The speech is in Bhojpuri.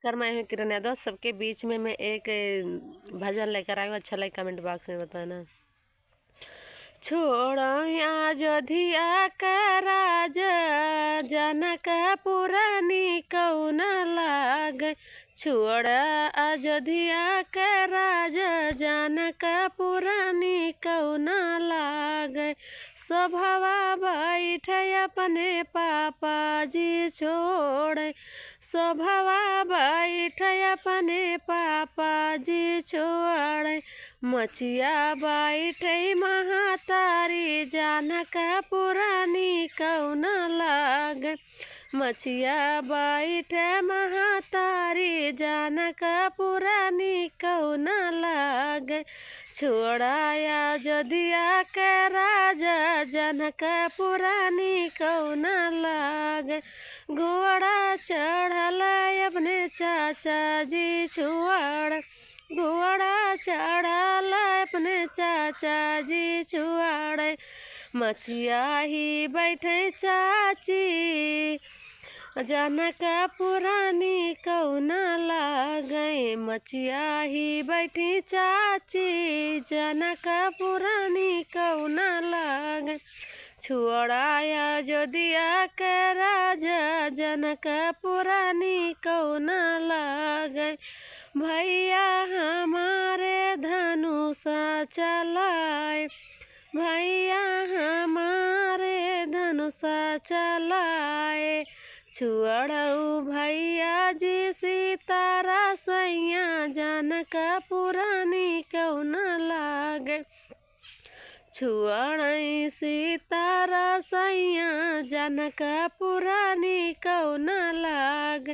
नमस्कार, मैं हूँ किरण यादव। सबके बीच में मैं एक भजन लेकर आई हूँ। अच्छा लगे कमेंट बॉक्स में बताना। छोड़ो अयोध्या का राज, जनक पुरानी कौन लाग। छोड़ अयोध्या का राज, जनक पुरानी कौन लाग। स्वभावा बैठ अपने पापा जी छोड़। स्वभावा बैठ अपने पापा जी छोड़। मचिया बैठ महातारी, जानक पुरानी कौन लाग। मचिया बैठ महातारी, जानक पुरानी कौन लाग। छोड़ाया अयोध्या के राजा, जनक पुरानी कौन लाग। घोड़ा चढ़ल अपने चाचा जी छुआड़। घोड़ा चढ़ल अपने चाचा जी छुआड़। मचिया ही बैठे चाची, जनक पुरानी कौन लागे। मचिया ही बैठी चाची, जनक पुरानी कौन लागे। छोड़ाया अयोध्या के राजा, जनक पुरानी कौन लागे। भैया हमारे धनुष चलाए, भैया हमारे धनुष चलाए। छुअड़ऊ भैया जी सीतारा सैया, जनक पुरानी कौन लागे। छुअड़ई सीतारा सैया, जनक पुरानी कौन लाग।